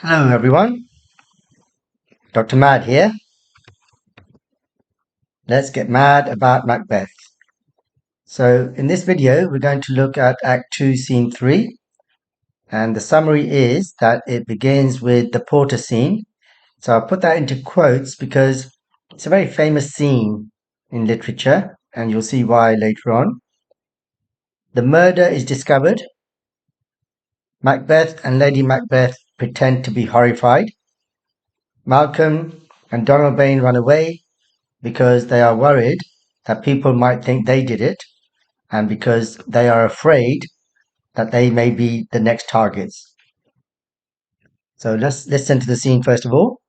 Hello everyone, Dr. Mad here. Let's get mad about Macbeth. So in this video we're going to look at Act 2 Scene 3, and the summary is that it begins with the porter scene. So I'll put that into quotes because it's a very famous scene in literature and you'll see why later on. The murder is discovered. Macbeth and Lady Macbeth pretend to be horrified. Malcolm and Donalbain run away because they are worried that people might think they did it, and because they are afraid that they may be the next targets. So let's listen to the scene first of all.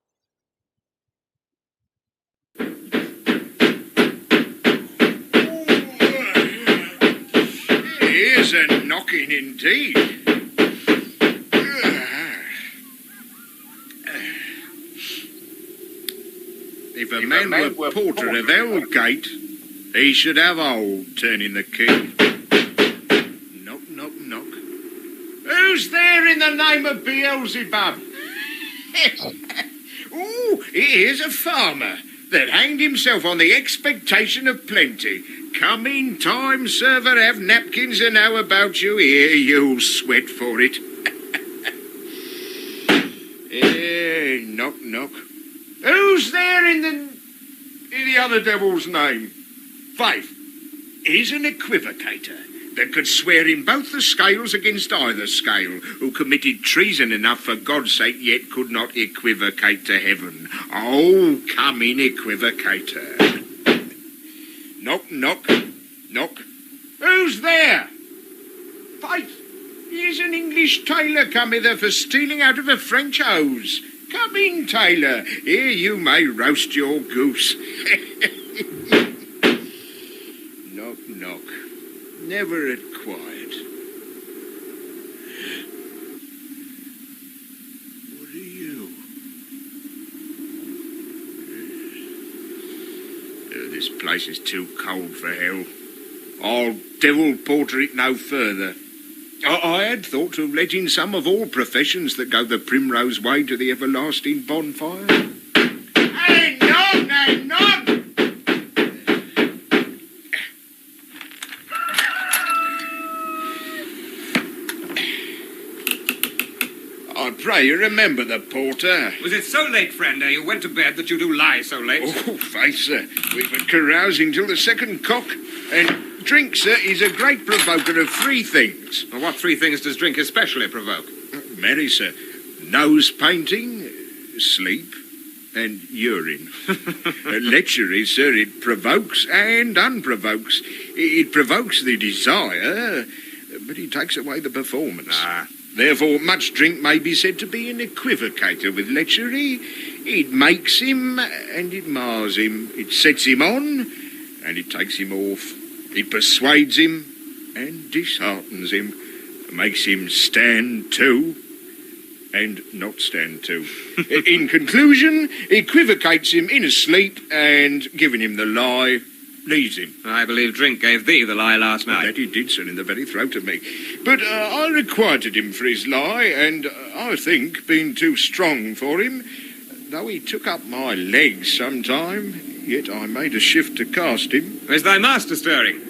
Here's a knocking indeed. If a man were porter of Hellgate, he should have old turning the key. Knock, knock, knock. Who's there in the name of Beelzebub? Oh, here's a farmer that hanged himself on the expectation of plenty. Come in time, server, have napkins and how about you? Here, you'll sweat for it. Knock, knock. Who's there in the other devil's name? Faith, he's an equivocator that could swear in both the scales against either scale, who committed treason enough for God's sake, yet could not equivocate to heaven. Oh, come in, equivocator. Knock, knock, knock. Who's there? Faith, here's an English tailor come hither for stealing out of a French hose. Come in, tailor. Here you may roast your goose. Knock, knock. Never at quiet. What are you? This place is too cold for hell. I'll devil porter it no further. I had thought to let in some of all professions that go the primrose way to the everlasting bonfire. Hey, none, hey, none! I pray you remember the porter. Was it so late, friend, ere you went to bed that you do lie so late? Oh, faith, sir, we've been carousing till the second cock, and drink, sir, is a great provoker of three things. Well, what three things does drink especially provoke? Marry, sir, nose painting, sleep, and urine. Lechery, sir, it provokes and unprovokes. It provokes the desire, but it takes away the performance. Therefore, much drink may be said to be an equivocator with lechery. It makes him, and it mars him. It sets him on, and it takes him off. It persuades him, and disheartens him. Makes him stand to, and not stand to. In conclusion, equivocates him in his sleep, and giving him the lie, leaves him. I believe drink gave thee the lie last night. That he did, sir, in the very throat of me. But I requited him for his lie, and I think, being too strong for him, though he took up my legs sometime, yet I made a shift to cast him. Is thy master stirring?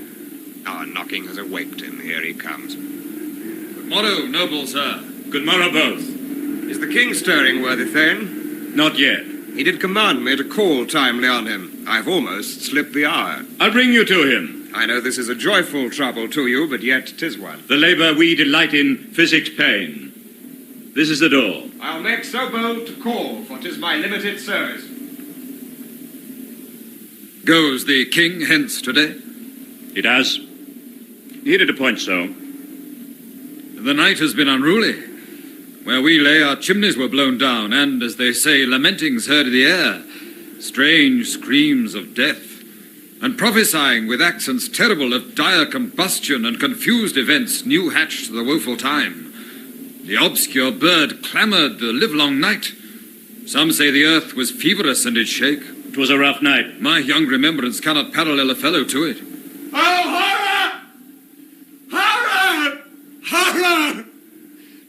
Our knocking has awaked him. Here he comes. Good morrow, noble sir. Good morrow both. Is the king stirring, worthy Thane? Not yet. He did command me to call timely on him. I've almost slipped the hour. I'll bring you to him. I know this is a joyful trouble to you, but yet 'tis one. The labour we delight in physics pain. This is the door. I'll make so bold to call, for 'tis my limited service. Goes the king hence today? It has. He did appoint so. The night has been unruly. Where we lay, our chimneys were blown down, and, as they say, lamentings heard in the air, strange screams of death, and prophesying with accents terrible of dire combustion and confused events new hatched to the woeful time. The obscure bird clamoured the livelong night. Some say the earth was feverous and did shake. It was a rough night. My young remembrance cannot parallel a fellow to it. Oh, horror! Horror! Horror!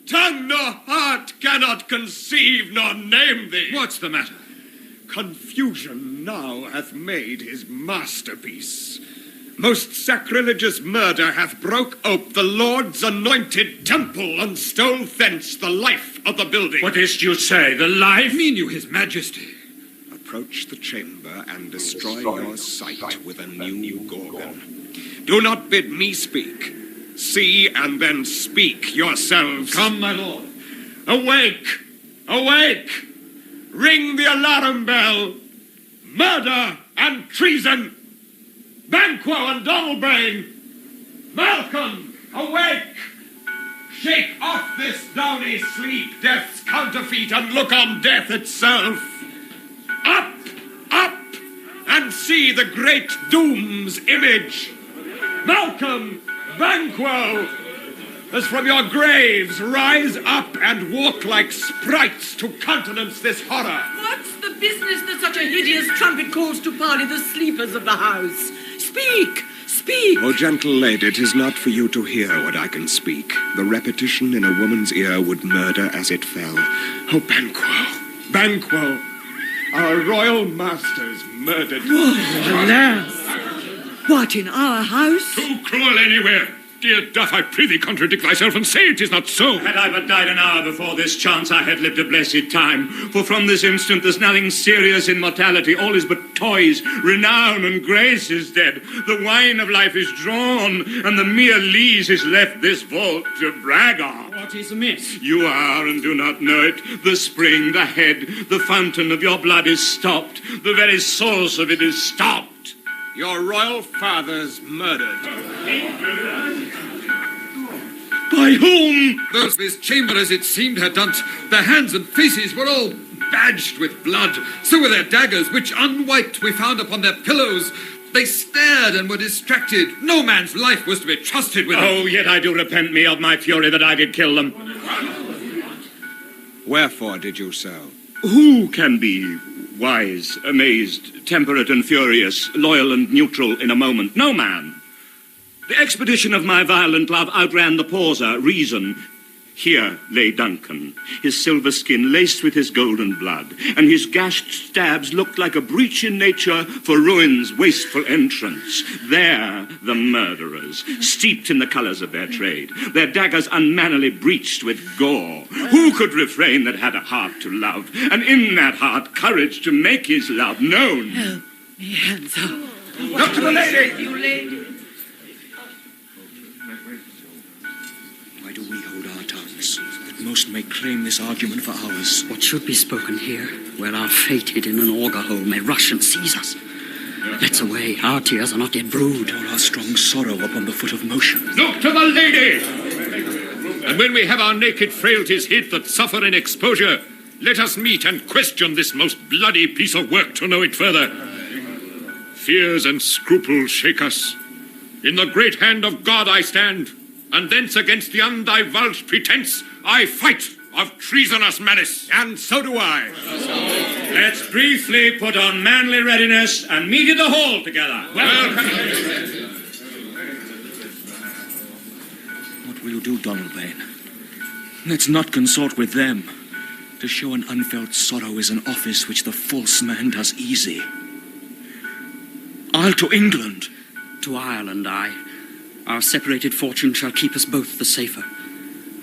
Tongue nor heart cannot cannot conceive nor name thee. What's the matter? Confusion now hath made his masterpiece. Most sacrilegious murder hath broke ope the Lord's anointed temple, and stole thence the life of the building. What is't you say? The life? Mean you, his majesty? Approach the chamber and destroy your sight with a new gorgon. Do not bid me speak. See and then speak yourselves. Come, my lord. Awake! Awake! Ring the alarm bell! Murder and treason! Banquo and Donalbain! Malcolm, awake! Shake off this downy sleep, death's counterfeit, and look on death itself. Up, up, and see the great doom's image. Malcolm, Banquo, as from your graves, rise up and walk like sprites to countenance this horror. What's the business that such a hideous trumpet calls to parley the sleepers of the house? Speak! Speak! O gentle lady, 'tis not for you to hear what I can speak. The repetition in a woman's ear would murder as it fell. Oh, Banquo, Banquo, our royal masters murdered. Alas! What, in our house? Too cruel anywhere. Dear Duff, I prithee contradict thyself and say it is not so. Had I but died an hour before this chance, I had lived a blessed time. For from this instant there's nothing serious in mortality. All is but toys. Renown and grace is dead. The wine of life is drawn, and the mere lees is left this vault to brag on. What is amiss? You are and do not know it. The spring, the head, the fountain of your blood is stopped. The very source of it is stopped. Your royal father's murdered. By whom? Those of his chamber, as it seemed, had done. Their hands and faces were all badged with blood. So were their daggers, which unwiped we found upon their pillows. They stared and were distracted. No man's life was to be trusted with them. Oh, yet I do repent me of my fury that I did kill them. Wherefore did you so? Who can be wise, amazed, temperate and furious, loyal and neutral in a moment? No man. The expedition of my violent love outran the pauser, reason. Here lay Duncan, his silver skin laced with his golden blood, and his gashed stabs looked like a breach in nature for ruin's wasteful entrance. There the murderers, steeped in the colours of their trade, their daggers unmannily breached with gore. Who could refrain that had a heart to love, and in that heart courage to make his love known? Help me, handsome. Look to the lady! You lady. Why do we hold our tongues, that most may claim this argument for ours? What should be spoken here, where our fate hid in an auger hole may rush and seize us? Let's away, our tears are not yet brewed. All our strong sorrow upon the foot of motion. Look to the lady! And when we have our naked frailties hid that suffer in exposure, let us meet and question this most bloody piece of work to know it further. Fears and scruples shake us. In the great hand of God I stand, and thence against the undivulged pretense I fight of treasonous malice. And so do I. Let's briefly put on manly readiness and meet in the hall together. What will you do, Donalbain? Let's not consort with them. To show an unfelt sorrow is an office which the false man does easy. I'll to England. To Ireland, I. Our separated fortune shall keep us both the safer.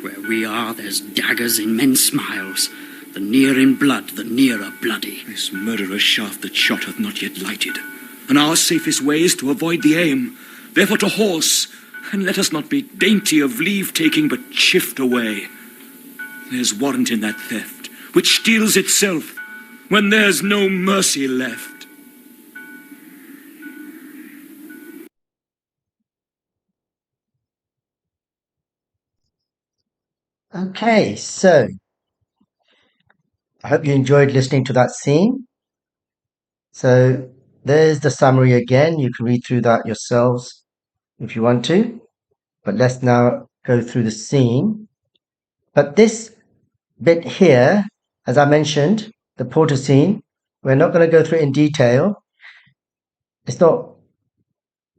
Where we are, there's daggers in men's smiles. The near in blood, the nearer bloody. This murderous shaft that shot hath not yet lighted. And our safest way is to avoid the aim. Therefore to horse, and let us not be dainty of leave-taking, but shift away. There's warrant in that theft, which steals itself, when there's no mercy left. Okay, so I hope you enjoyed listening to that scene. So there's the summary again. You can read through that yourselves if you want to. But let's now go through the scene. But this bit here, as I mentioned, the porter scene, we're not going to go through it in detail. It's not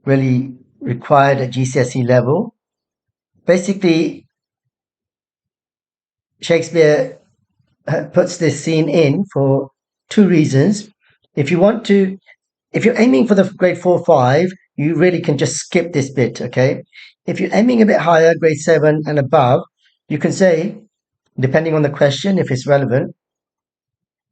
really required at GCSE level. Basically, Shakespeare puts this scene in for two reasons. If you're aiming for the grade 4-5, you really can just skip this bit, okay? If you're aiming a bit higher, grade 7 and above, you can say, depending on the question, if it's relevant,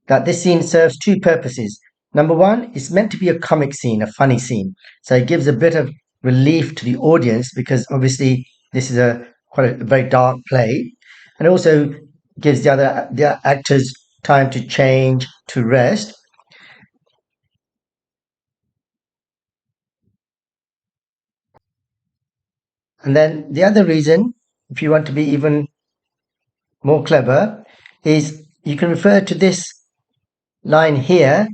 that this scene serves two purposes. Number one, it's meant to be a comic scene, a funny scene. So it gives a bit of relief to the audience because obviously this is quite a very dark play. And also gives the actors time to change, to rest. And then the other reason, if you want to be even more clever, is you can refer to this line here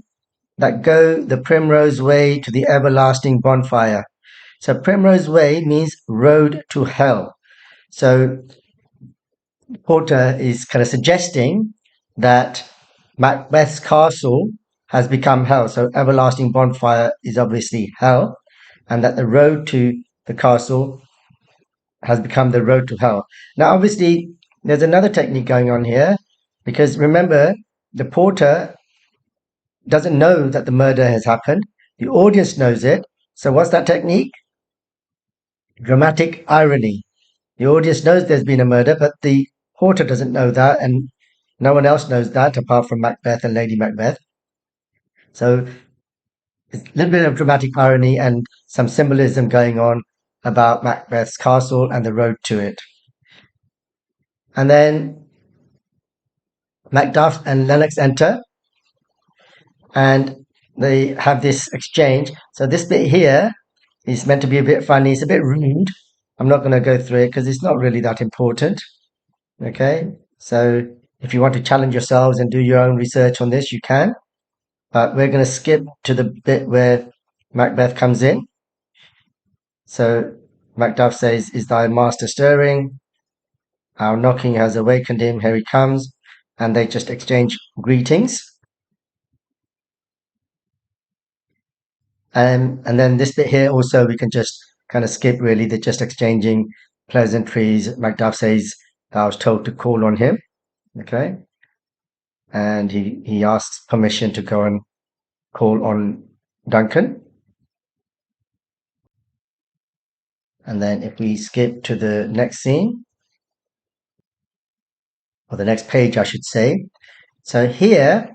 that go the primrose way to the everlasting bonfire. So primrose way means road to hell. So Porter is kind of suggesting that Macbeth's castle has become hell. So everlasting bonfire is obviously hell, and that the road to the castle has become the road to hell. Now, obviously, there's another technique going on here, because remember, the porter doesn't know that the murder has happened. The audience knows it. So what's that technique? Dramatic irony. The audience knows there's been a murder, but the porter doesn't know that, and no one else knows that apart from Macbeth and Lady Macbeth. So it's a little bit of dramatic irony and some symbolism going on about Macbeth's castle and the road to it. And then Macduff and Lennox enter, and they have this exchange. So this bit here is meant to be a bit funny. It's a bit rude. I'm not going to go through it because it's not really that important. Okay, so if you want to challenge yourselves and do your own research on this, you can. But we're going to skip to the bit where Macbeth comes in. So Macduff says, "Is thy master stirring? Our knocking has awakened him. Here he comes." And they just exchange greetings. And then this bit here also we can just kind of skip really. They're just exchanging pleasantries. Macduff says, "I was told to call on him." Okay. And he asks permission to go and call on Duncan. And then if we skip to the next scene, or the next page, I should say. So here,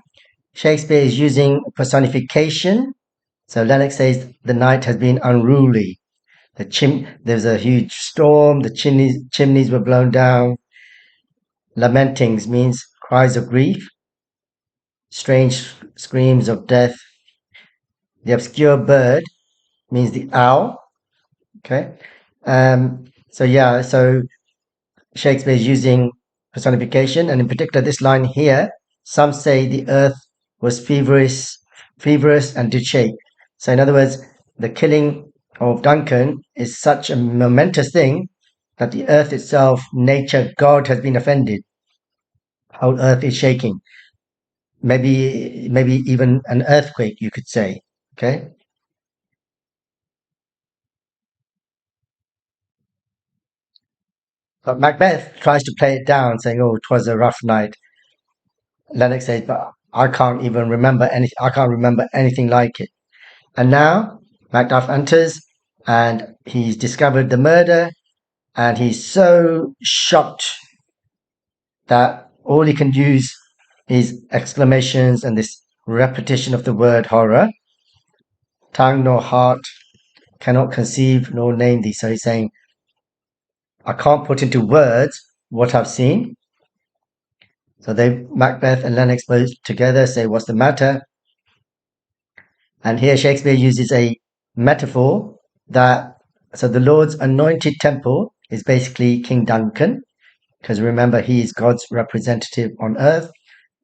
Shakespeare is using personification. So Lennox says the night has been unruly. There's a huge storm. The chimneys were blown down. Lamentings means cries of grief. Strange screams of death. The obscure bird means the owl. Okay. So Shakespeare is using personification, and in particular this line here, some say the earth was feverish and did shake. So in other words, the killing of Duncan is such a momentous thing that the earth itself, nature, God has been offended. Whole earth is shaking. Maybe even an earthquake, you could say. Okay. But Macbeth tries to play it down, saying, "Oh, it was a rough night." Lennox says, "But I can't even remember anything. I can't remember anything like it." And now Macduff enters, and he's discovered the murder, and he's so shocked that all he can use is exclamations and this repetition of the word horror. Tongue nor heart cannot conceive nor name thee. So he's saying, I can't put into words what I've seen. So Macbeth and Lennox both together say, "What's the matter?" And here Shakespeare uses a metaphor so the Lord's anointed temple is basically King Duncan, because remember, he is God's representative on earth,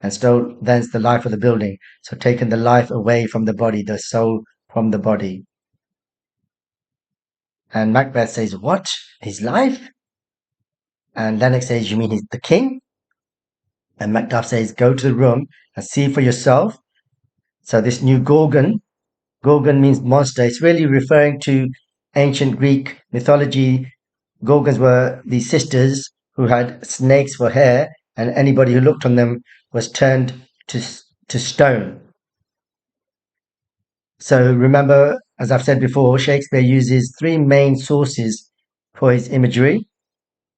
and stole thence the life of the building. So taken the life away from the body, the soul from the body. And Macbeth says, "What? His life?" And Lennox says, "You mean he's the king?" And Macduff says, "Go to the room and see for yourself." So this new Gorgon means monster. It's really referring to ancient Greek mythology. Gorgons were the sisters who had snakes for hair, and anybody who looked on them was turned to stone. So remember, as I've said before, Shakespeare uses three main sources for his imagery: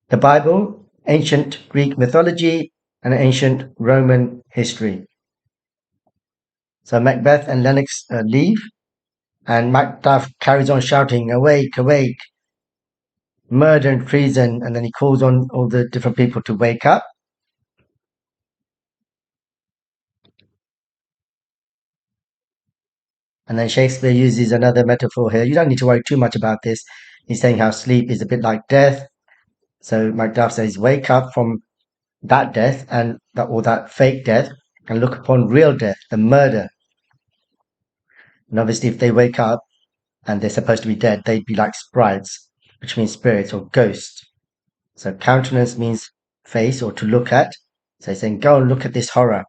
the Bible, ancient Greek mythology, and ancient Roman history. So Macbeth and Lennox leave, and Macduff carries on shouting, "Awake, awake, murder and treason," and then he calls on all the different people to wake up. And then Shakespeare uses another metaphor here. You don't need to worry too much about this. He's saying how sleep is a bit like death. So Macduff says, wake up from that death or that fake death and look upon real death, the murder. And obviously, if they wake up and they're supposed to be dead, they'd be like sprites, which means spirits or ghosts. So countenance means face or to look at. So he's saying, go and look at this horror.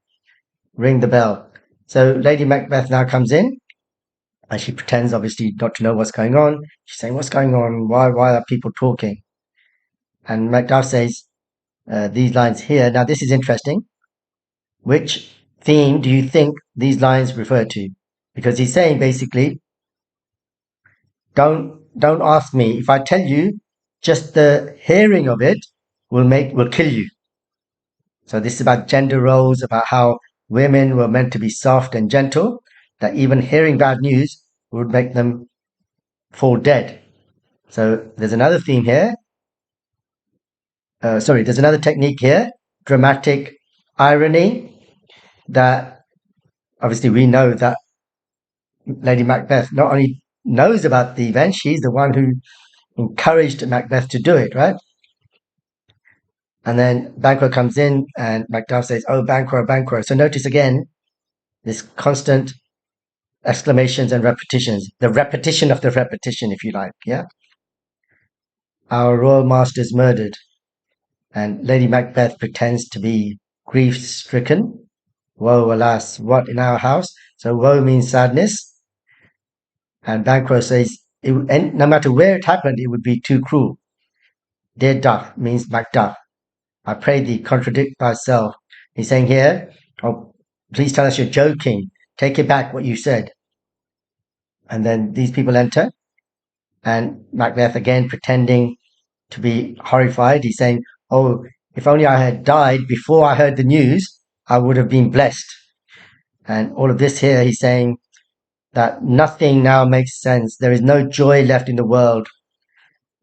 Ring the bell. So Lady Macbeth now comes in, and she pretends, obviously, not to know what's going on. She's saying, what's going on? Why are people talking? And Macduff says these lines here. Now, this is interesting. Which theme do you think these lines refer to? Because he's saying basically, don't ask me. If I tell you, just the hearing of it will kill you. So this is about gender roles, about how women were meant to be soft and gentle, that even hearing bad news would make them fall dead. So there's another theme here. There's another technique here, dramatic irony, that obviously we know that Lady Macbeth not only knows about the event, she's the one who encouraged Macbeth to do it, right? And then Banquo comes in and Macduff says, oh, Banquo, Banquo. So notice again, this constant exclamations and repetitions, the repetition of the repetition, if you like, yeah? Our royal master's murdered. And Lady Macbeth pretends to be grief-stricken. Woe, alas, what in our house? So woe means sadness. And Banquo says, and no matter where it happened, it would be too cruel. Dear Duff means Macduff. I pray thee, contradict thyself. He's saying here, oh, please tell us you're joking. Take it back what you said. And then these people enter, and Macbeth again pretending to be horrified. He's saying, oh, if only I had died before I heard the news, I would have been blessed. And all of this here, he's saying that nothing now makes sense. There is no joy left in the world.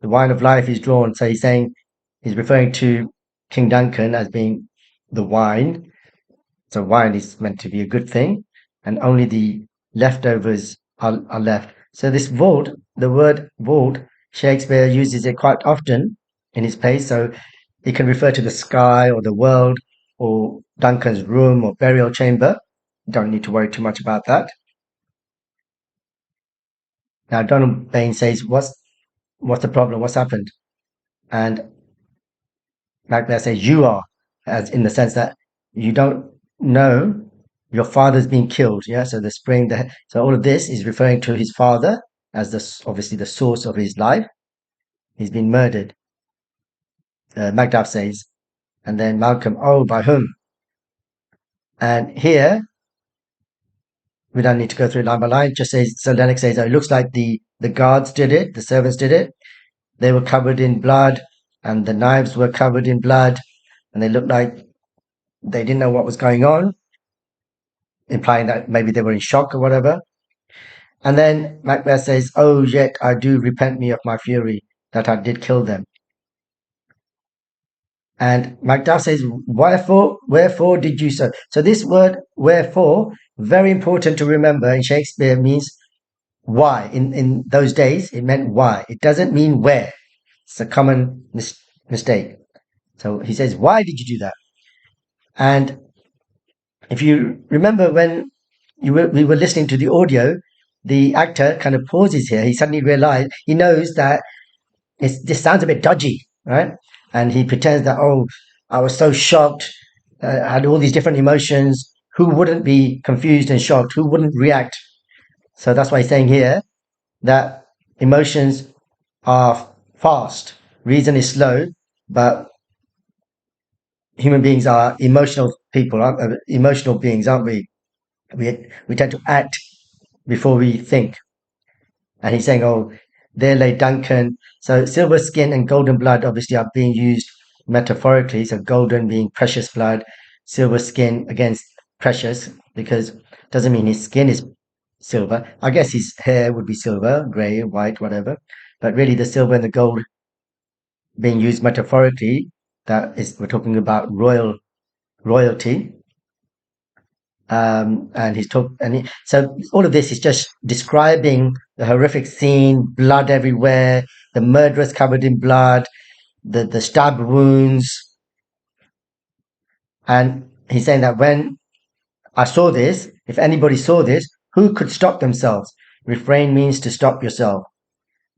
The wine of life is drawn. So he's saying, he's referring to King Duncan as being the wine. So wine is meant to be a good thing, and only the leftovers are left. So this vault, the word vault, Shakespeare uses it quite often in his plays. So it can refer to the sky or the world or Duncan's room or burial chamber. Don't need to worry too much about that. Now Donald Bain says, what's the problem? What's happened? And Macbeth says, you are, as in the sense that you don't know your father's been killed. Yeah. So so all of this is referring to his father as obviously the source of his life. He's been murdered. Macduff says, and then Malcolm, oh, by whom? And here, we don't need to go through line by line. Just says, so Lennox says, oh, it looks like the guards did it. The servants did it. They were covered in blood, and the knives were covered in blood, and they looked like they didn't know what was going on, implying that maybe they were in shock or whatever. And then Macbeth says, oh, yet I do repent me of my fury that I did kill them. And Macduff says, wherefore did you so? So this word, wherefore, very important to remember in Shakespeare, means why. In those days, it meant why. It doesn't mean where. It's a common mistake. So he says, why did you do that? And if you remember when we were listening to the audio, the actor kind of pauses here. He suddenly realized, he knows that this sounds a bit dodgy, right? And he pretends that, oh, I was so shocked, I had all these different emotions. Who wouldn't be confused and shocked? Who wouldn't react? So that's why he's saying here that emotions are fast, reason is slow, but human beings are emotional people, emotional beings, aren't we? We tend to act before we think. And he's saying, oh, there lay Duncan. So silver skin and golden blood obviously are being used metaphorically. So golden being precious blood, silver skin against precious, because doesn't mean his skin is silver. I guess his hair would be silver, grey, white, whatever. But really the silver and the gold being used metaphorically, that is, we're talking about royalty. And so all of this is just describing the horrific scene, blood everywhere, the murderers covered in blood, the stab wounds. And he's saying that when I saw this, if anybody saw this, who could stop themselves? Refrain means to stop yourself.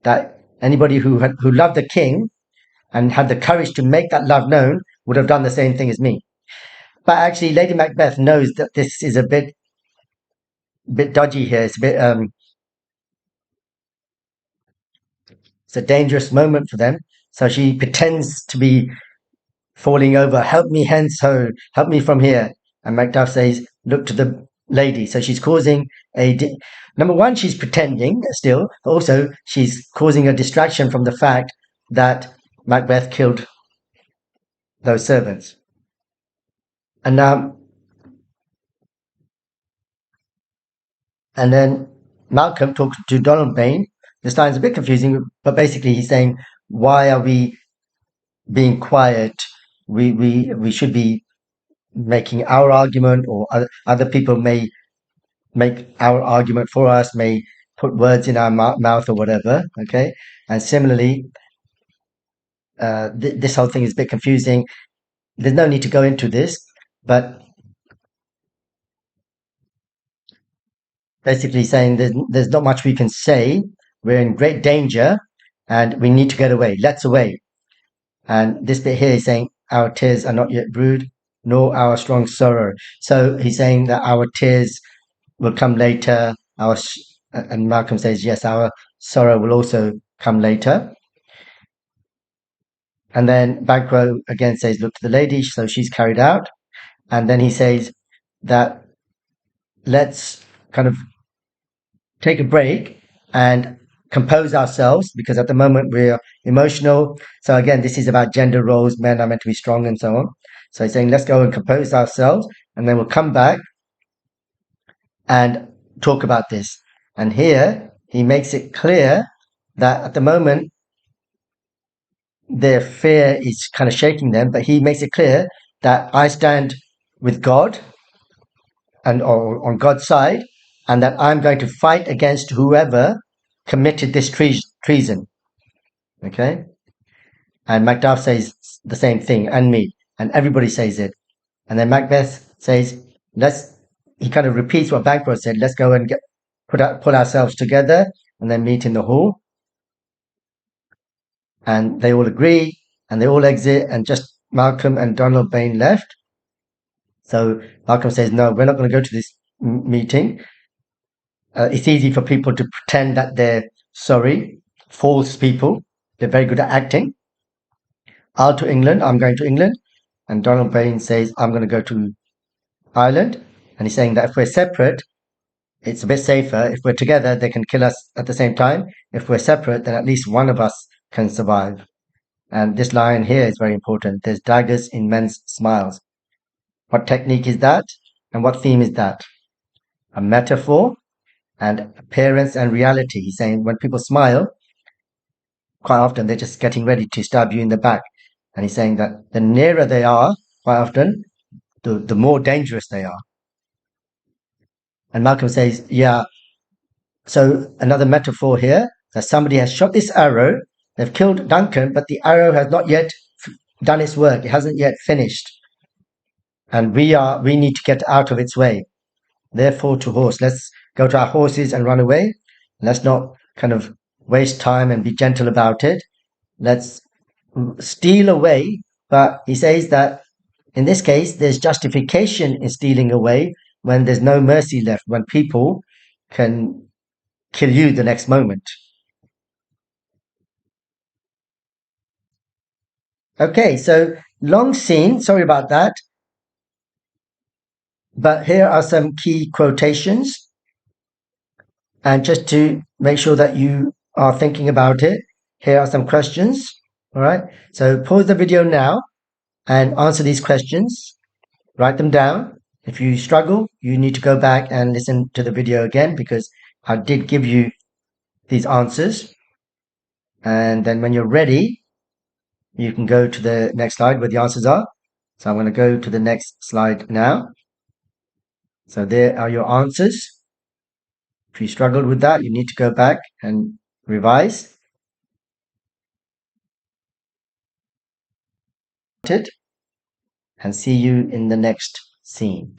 That anybody who loved the king and had the courage to make that love known would have done the same thing as me. But actually, Lady Macbeth knows that this is a bit dodgy here. It's a bit it's a dangerous moment for them. So she pretends to be falling over. Help me hence, ho! Help me from here. And Macduff says, "Look to the lady." So she's causing number one, she's pretending still, but also she's causing a distraction from the fact that Macbeth killed those servants. And and then Malcolm talks to Donald Bain. This line's a bit confusing, but basically he's saying, "Why are we being quiet? We should be making our argument, or other people may make our argument for us, may put words in our mouth or whatever." Okay, and similarly, this whole thing is a bit confusing. There's no need to go into this, but basically saying there's not much we can say. We're in great danger, and we need to get away. Let's away. And this bit here is saying, our tears are not yet brewed, nor our strong sorrow. So he's saying that our tears will come later. And Malcolm says, yes, our sorrow will also come later. And then Banquo again says, look to the lady. So she's carried out. And then he says that let's kind of take a break and compose ourselves, because at the moment we're emotional. So again, this is about gender roles. Men are meant to be strong and so on. So he's saying, let's go and compose ourselves, and then we'll come back and talk about this. And here he makes it clear that at the moment their fear is kind of shaking them, but he makes it clear that I stand with God and or on God's side, and that I'm going to fight against whoever committed this treason. Okay? And Macduff says the same thing, and me, and everybody says it. And then Macbeth says, he kind of repeats what Banquo said, let's go and pull ourselves together and then meet in the hall. And they all agree, and they all exit, and just Malcolm and Donald Bain left. So Malcolm says, no, we're not going to go to this meeting. It's easy for people to pretend that they're sorry, false people. They're very good at acting. I'm going to England. And Donald Bain says, I'm going to go to Ireland. And he's saying that if we're separate, it's a bit safer. If we're together, they can kill us at the same time. If we're separate, then at least one of us can survive. And this line here is very important. There's daggers in men's smiles. What technique is that? And what theme is that? A metaphor and appearance and reality. He's saying when people smile, quite often they're just getting ready to stab you in the back. And he's saying that the nearer they are, quite often, the more dangerous they are. And Malcolm says, yeah, so another metaphor here, that somebody has shot this arrow, they've killed Duncan, but the arrow has not yet done its work. It hasn't yet finished. And we need to get out of its way. Therefore, to horse. Let's go to our horses and run away. Let's not kind of waste time and be gentle about it. Let's steal away. But he says that in this case, there's justification in stealing away when there's no mercy left, when people can kill you the next moment. Okay, so long scene, sorry about that. But here are some key quotations. And just to make sure that you are thinking about it, here are some questions. All right. So pause the video now and answer these questions. Write them down. If you struggle, you need to go back and listen to the video again because I did give you these answers. And then when you're ready, you can go to the next slide where the answers are. So I'm going to go to the next slide now. So there are your answers. If you struggled with that, you need to go back and revise it and see you in the next scene.